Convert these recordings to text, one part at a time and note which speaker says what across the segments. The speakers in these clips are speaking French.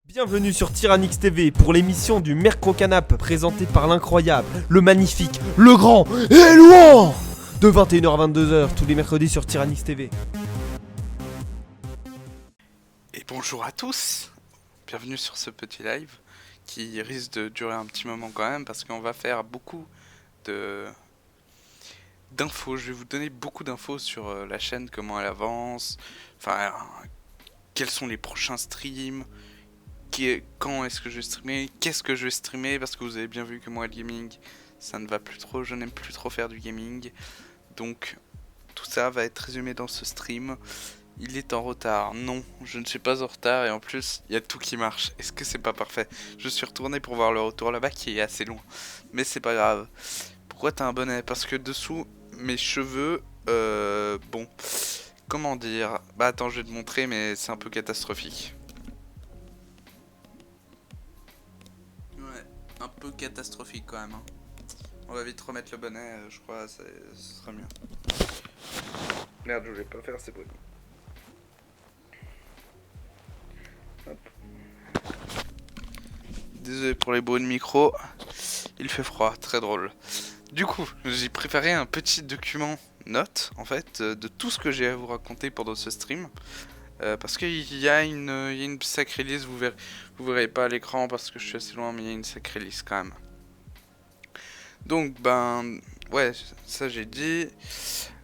Speaker 1: Bienvenue sur Tyrannix TV pour l'émission du Mercro-Canap présentée par l'incroyable, le magnifique, le grand et loin de 21h à 22h tous les mercredis sur Tyrannix TV.
Speaker 2: Et bonjour à tous, bienvenue sur ce petit live qui risque de durer un petit moment quand même parce qu'on va faire beaucoup d'infos. Je vais vous donner beaucoup d'infos sur la chaîne, comment elle avance, enfin quels sont les prochains streams, quand est-ce que je vais streamer, qu'est-ce que je vais streamer, parce que vous avez bien vu que moi le gaming ça ne va plus trop, je n'aime plus trop faire du gaming, donc tout ça va être résumé dans ce stream. Il est en retard. Non, je ne suis pas en retard et en plus, il y a tout qui marche. Est-ce que c'est pas parfait? Je suis retourné pour voir le retour là-bas qui est assez loin. Mais c'est pas grave. Pourquoi t'as un bonnet? Parce que dessous, mes cheveux... Bon, comment dire? Bah attends, je vais te montrer, mais c'est un peu catastrophique. Ouais, un peu catastrophique quand même. Hein. On va vite remettre le bonnet, je crois, ce sera mieux. Merde, je voulais pas faire ces bruits. Désolé pour les bruits de micro, il fait froid, très drôle. Du coup, j'ai préparé un petit document note, en fait, de tout ce que j'ai à vous raconter pendant ce stream. Parce qu'il y a une sacrée liste, vous verrez pas à l'écran parce que je suis assez loin, mais il y a une sacrée liste quand même. Donc, ben, ouais, ça j'ai dit.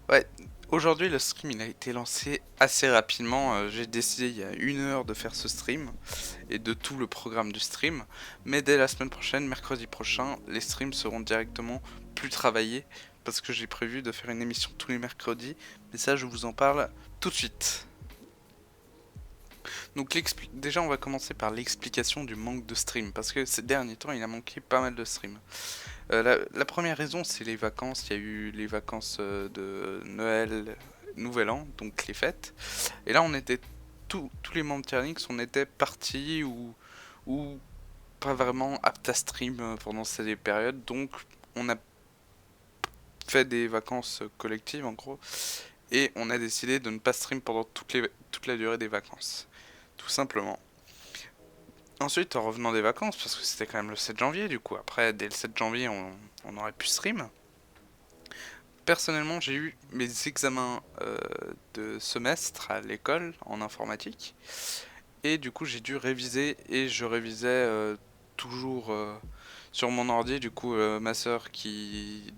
Speaker 2: Ouais, aujourd'hui le stream il a été lancé assez rapidement. J'ai décidé il y a 1 heure de faire ce stream et de tout le programme du stream. Mais dès la semaine prochaine, mercredi prochain, les streams seront directement plus travaillés parce que j'ai prévu de faire une émission tous les mercredis. Mais ça, je vous en parle tout de suite. Donc déjà, on va commencer par l'explication du manque de stream parce que ces derniers temps, il a manqué pas mal de streams. La première raison, c'est les vacances. Il y a eu les vacances de Noël, Nouvel An, donc les fêtes. Et là, on était tous les membres de Tyrannix, on était partis ou pas vraiment aptes à stream pendant ces périodes. Donc, on a fait des vacances collectives en gros. Et on a décidé de ne pas stream pendant toute la durée des vacances. Tout simplement. Ensuite, en revenant des vacances, parce que c'était quand même le 7 janvier, du coup, après, dès le 7 janvier, on aurait pu stream. Personnellement, j'ai eu mes examens de semestre à l'école en informatique. Et du coup, j'ai dû réviser, et je révisais toujours sur mon ordi. Du coup, ma soeur qui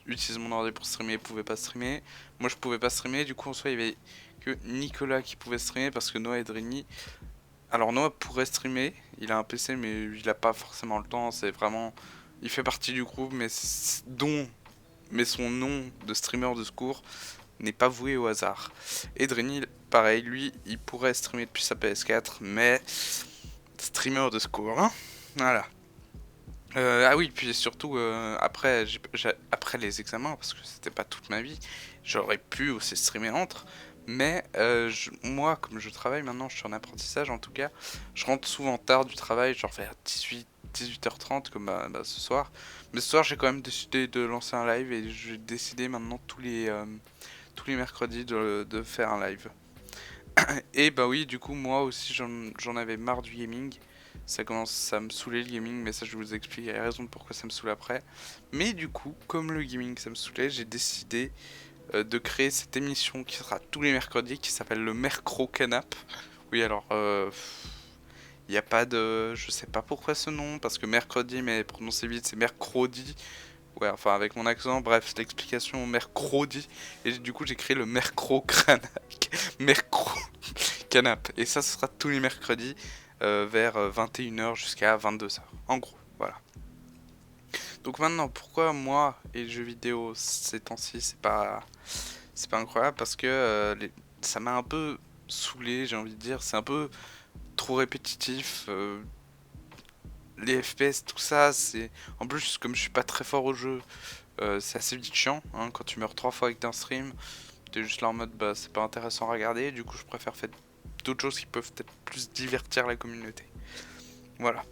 Speaker 2: utilise mon ordi pour streamer pouvait pas streamer. Moi, je pouvais pas streamer. Du coup, en soi, il y avait que Nicolas qui pouvait streamer parce que Noah et Drini... Alors Noah pourrait streamer, il a un PC mais il a pas forcément le temps, c'est vraiment... Il fait partie du groupe mais son nom de streamer de secours n'est pas voué au hasard. Et Drini, pareil, lui, il pourrait streamer depuis sa PS4 mais... Streamer de secours, hein. Voilà. Ah oui, puis surtout, après les examens, parce que c'était pas toute ma vie, j'aurais pu aussi streamer entre... Mais moi, comme je travaille maintenant, je suis en apprentissage en tout cas, je rentre souvent tard du travail, genre vers 18h30 comme ce soir. Mais ce soir, j'ai quand même décidé de lancer un live et j'ai décidé maintenant tous les mercredis de faire un live. Et bah oui, du coup, moi aussi, j'en avais marre du gaming. Ça commence à me saouler le gaming, mais ça je vous explique les raisons de pourquoi ça me saoule après. Mais du coup, comme le gaming ça me saoulait, j'ai décidé de créer cette émission qui sera tous les mercredis qui s'appelle le Mercro-Canap. Oui, alors il n'y a pas de... Je sais pas pourquoi ce nom, parce que mercredi, mais prononcé vite, c'est mercredi. Ouais, enfin avec mon accent, bref, c'est l'explication mercredi. Et du coup, j'ai créé le Mercro-Canap. Mercro-Canap. Et ça, ce sera tous les mercredis vers 21h jusqu'à 22h. En gros, voilà. Donc maintenant, pourquoi moi et les jeux vidéo ces temps-ci, c'est pas incroyable parce que ça m'a un peu saoulé, j'ai envie de dire, c'est un peu trop répétitif. Les FPS, tout ça, c'est en plus comme je suis pas très fort au jeu, c'est assez vite chiant. Hein, quand tu meurs 3 fois avec un stream, t'es juste là en mode bah c'est pas intéressant à regarder. Du coup, je préfère faire d'autres choses qui peuvent peut-être plus divertir la communauté. Voilà.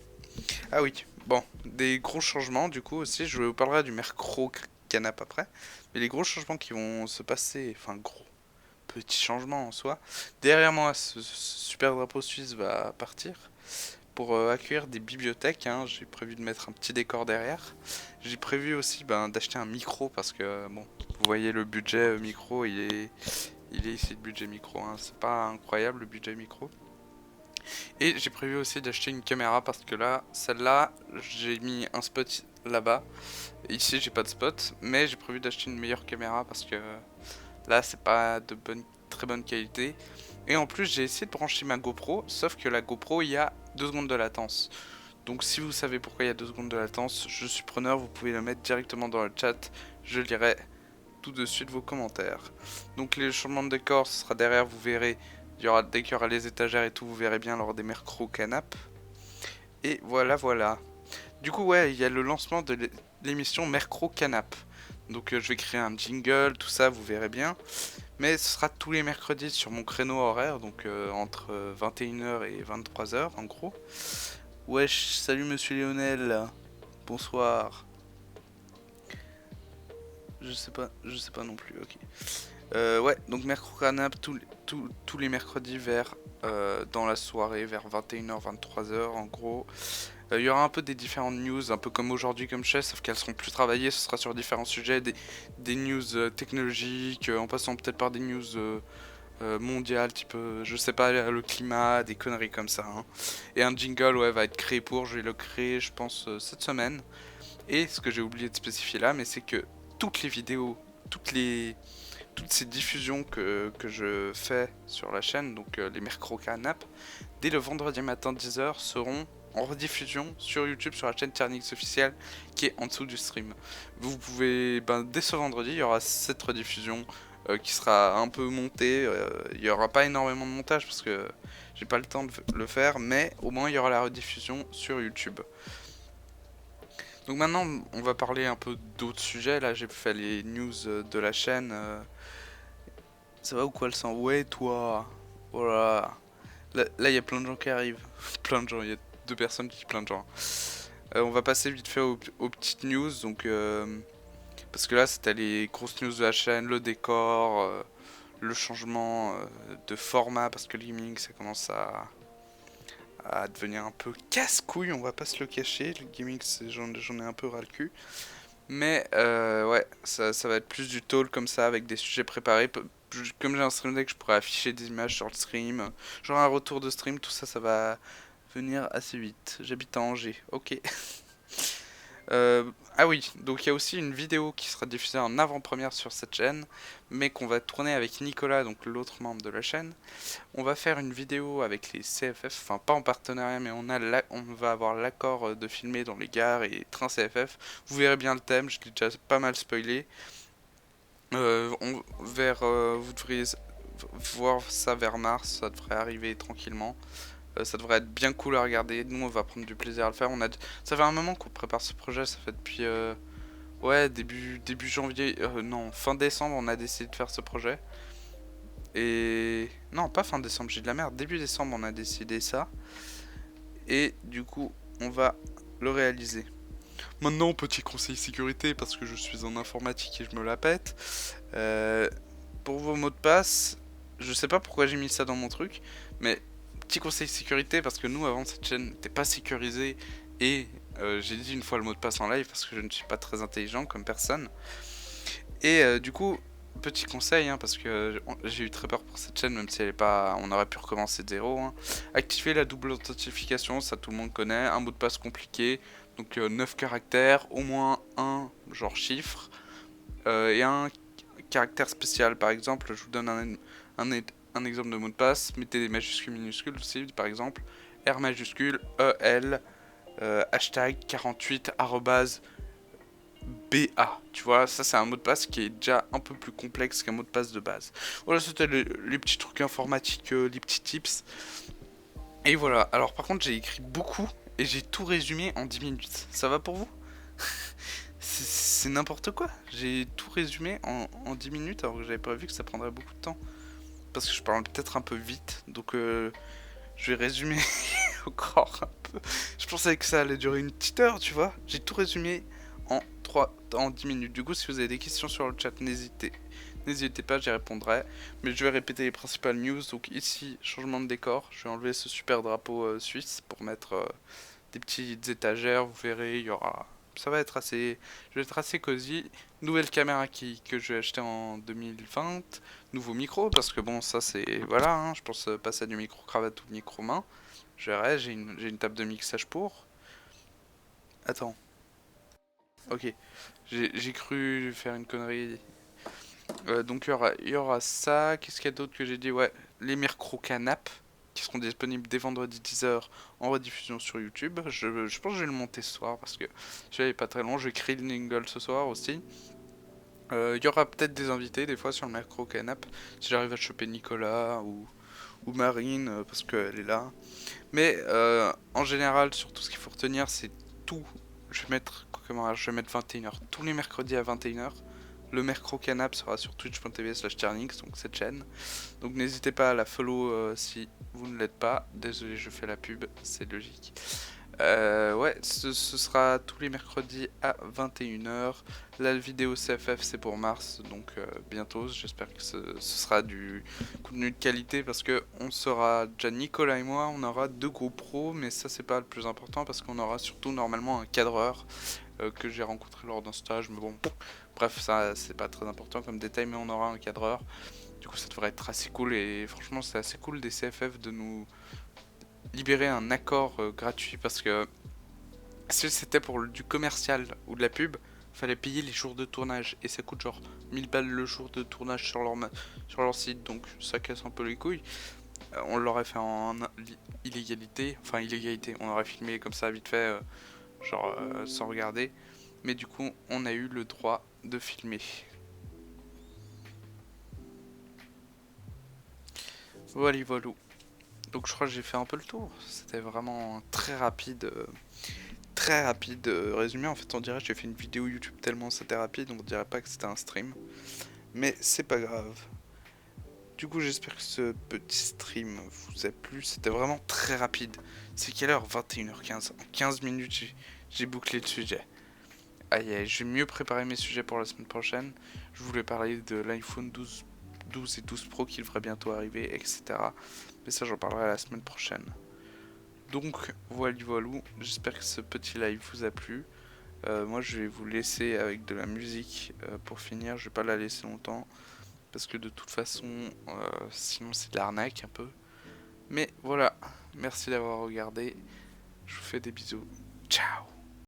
Speaker 2: Ah oui, bon, des gros changements du coup aussi, je vous parlerai du Mercro-Canap après, mais les gros changements qui vont se passer, enfin gros, petits changements en soi, derrière moi ce super drapeau suisse va partir, pour accueillir des bibliothèques, hein. J'ai prévu de mettre un petit décor derrière. J'ai prévu aussi d'acheter un micro parce que bon, vous voyez le budget micro, il est ici le budget micro, hein. C'est pas incroyable le budget micro. Et j'ai prévu aussi d'acheter une caméra parce que là, celle-là, j'ai mis un spot là-bas. Ici, j'ai pas de spot, mais j'ai prévu d'acheter une meilleure caméra parce que là, c'est pas de très bonne qualité. Et en plus, j'ai essayé de brancher ma GoPro, sauf que la GoPro, il y a 2 secondes de latence. Donc si vous savez pourquoi il y a 2 secondes de latence, je suis preneur, vous pouvez le mettre directement dans le chat, je lirai tout de suite vos commentaires. Donc les changements de décor, ce sera derrière, vous verrez, dès qu'il y aura les étagères et tout, vous verrez bien lors des Mercro Canap. Et voilà, voilà. Du coup, ouais, il y a le lancement de l'émission Mercro Canap. Donc je vais créer un jingle, tout ça, vous verrez bien. Mais ce sera tous les mercredis sur mon créneau horaire, donc entre 21h et 23h en gros. Wesh, salut monsieur Lionel. Bonsoir. Je sais pas non plus, ok. Ouais, donc Mercro Canap tous les mercredis vers dans la soirée, vers 21h, 23h en gros. Il y aura un peu des différentes news, un peu comme aujourd'hui, comme chez, sauf qu'elles seront plus travaillées, ce sera sur différents sujets, des news technologiques, en passant peut-être par des news mondiales, type, je sais pas, le climat, des conneries comme ça. Hein. Et un jingle, ouais, va être créé je vais le créer, je pense, cette semaine. Et ce que j'ai oublié de spécifier là, mais c'est que toutes les vidéos, toutes ces diffusions que je fais sur la chaîne, donc les Mercro Canap, dès le vendredi matin 10h seront en rediffusion sur YouTube sur la chaîne Tyrannix officielle qui est en dessous du stream. Vous pouvez, dès ce vendredi, il y aura cette rediffusion qui sera un peu montée. Il n'y aura pas énormément de montage parce que j'ai pas le temps de le faire, mais au moins il y aura la rediffusion sur YouTube. Donc maintenant, on va parler un peu d'autres sujets. Là, j'ai fait les news de la chaîne. Ça va ou quoi le sang? Ouais, toi. Voilà. Là, il y a plein de gens qui arrivent. Plein de gens, il y a 2 personnes qui plein de gens. On va passer vite fait aux petites news. Donc, parce que là, c'était les grosses news de la chaîne, le décor, le changement de format. Parce que le gaming, ça commence à devenir un peu casse-couille, on va pas se le cacher. Le gaming, j'en ai un peu ras le cul. Mais ouais, ça va être plus du talk comme ça, avec des sujets préparés. Comme j'ai un stream deck, je pourrais afficher des images sur le stream. Genre un retour de stream, tout ça, ça va venir assez vite. J'habite à Angers, ok. Ah oui, donc il y a aussi une vidéo qui sera diffusée en avant-première sur cette chaîne, mais qu'on va tourner avec Nicolas, donc l'autre membre de la chaîne. On va faire une vidéo avec les CFF, enfin pas en partenariat, mais on va avoir l'accord de filmer dans les gares et trains CFF. Vous verrez bien le thème, je l'ai déjà pas mal spoilé. Vous devriez voir ça vers mars, ça devrait arriver tranquillement. Ça devrait être bien cool à regarder. Nous, on va prendre du plaisir à le faire. Ça fait un moment qu'on prépare ce projet. Ça fait depuis ouais, début janvier. Non, fin décembre, on a décidé de faire ce projet. Et non, pas fin décembre, j'ai de la merde. Début décembre, on a décidé ça. Et du coup, on va le réaliser. Maintenant, petit conseil sécurité, parce que je suis en informatique et je me la pète. Pour vos mots de passe, je sais pas pourquoi j'ai mis ça dans mon truc, mais petit conseil sécurité, parce que nous, avant, cette chaîne n'était pas sécurisée. Et j'ai dit une fois le mot de passe en live, parce que je ne suis pas très intelligent comme personne. Et du coup, petit conseil, hein, parce que j'ai eu très peur pour cette chaîne, même si elle est pas, on aurait pu recommencer de zéro. Hein. Activer la double authentification, ça tout le monde connaît. Un mot de passe compliqué, donc 9 caractères, au moins un genre chiffre, et un caractère spécial. Par exemple, je vous donne un exemple de mot de passe. Mettez des majuscules minuscules aussi, par exemple R majuscule EL hashtag 48 BA, tu vois, ça c'est un mot de passe qui est déjà un peu plus complexe qu'un mot de passe de base. Voilà, c'était les petits trucs informatiques, les petits tips. Et voilà, alors par contre j'ai écrit beaucoup et j'ai tout résumé en 10 minutes. Ça va pour vous? C'est n'importe quoi. J'ai tout résumé en 10 minutes alors que j'avais prévu que ça prendrait beaucoup de temps. Parce que je parle peut-être un peu vite, donc je vais résumer encore un peu. Je pensais que ça allait durer une petite heure, tu vois. J'ai tout résumé en 10 minutes. Du coup, si vous avez des questions sur le chat, n'hésitez pas, j'y répondrai. Mais je vais répéter les principales news. Donc ici, changement de décor. Je vais enlever ce super drapeau suisse pour mettre des petites étagères. Vous verrez, il y aura... Ça va être assez... Je vais être assez cosy. Nouvelle caméra que je vais acheter en 2020. Nouveau micro, parce que bon, ça c'est... Voilà, hein, je pense passer à du micro-cravate ou micro-main. Je verrai, j'ai une table de mixage pour. Attends. Ok. J'ai cru faire une connerie. Donc il y aura ça. Qu'est-ce qu'il y a d'autre que j'ai dit? Ouais, les micro canap qui seront disponibles dès vendredi 10h en rediffusion sur YouTube. Je pense que je vais le monter ce soir parce que je vais pas très long. Je vais créer le jingle ce soir aussi. Il y aura peut-être des invités des fois sur le micro canap si j'arrive à choper Nicolas ou Marine parce qu'elle est là. Mais en général, sur tout ce qu'il faut retenir, c'est tout. Je vais mettre, comment, je vais mettre 21h tous les mercredis à 21h. Le Mercro Canap sera sur twitch.tv/Ternix, donc cette chaîne. Donc n'hésitez pas à la follow si vous ne l'êtes pas. Désolé, je fais la pub, c'est logique. Ouais, ce sera tous les mercredis à 21h. La vidéo CFF c'est pour mars, donc bientôt. J'espère que ce sera du contenu de qualité parce que on sera déjà Nicolas et moi, on aura 2 GoPros, mais ça c'est pas le plus important parce qu'on aura surtout normalement un cadreur que j'ai rencontré lors d'un stage, mais bon, bref, ça c'est pas très important comme détail, mais on aura un cadreur. Du coup, ça devrait être assez cool et franchement, c'est assez cool des CFF de nous libérer un accord gratuit parce que si c'était pour du commercial ou de la pub, fallait payer les jours de tournage et ça coûte genre 1000 balles le jour de tournage sur leur site, donc ça casse un peu les couilles. On l'aurait fait en illégalité, enfin illégalité, on aurait filmé comme ça vite fait, genre sans regarder, mais du coup on a eu le droit de filmer. Voilà, voilà. Donc je crois que j'ai fait un peu le tour, c'était vraiment très rapide résumé. En fait, on dirait que j'ai fait une vidéo YouTube tellement c'était rapide, on dirait pas que c'était un stream. Mais c'est pas grave. Du coup, j'espère que ce petit stream vous a plu. C'était vraiment très rapide. C'est quelle heure? 21h15. En 15 minutes, j'ai bouclé le sujet. Aïe, aïe, je vais mieux préparer mes sujets pour la semaine prochaine. Je voulais parler de l'iPhone 12 et 12 Pro qui devrait bientôt arriver, etc. Mais ça, j'en parlerai la semaine prochaine. Donc, voilà, j'espère que ce petit live vous a plu. Moi, je vais vous laisser avec de la musique pour finir. Je vais pas la laisser longtemps parce que de toute façon, sinon c'est de l'arnaque un peu. Mais voilà, merci d'avoir regardé. Je vous fais des bisous. Ciao.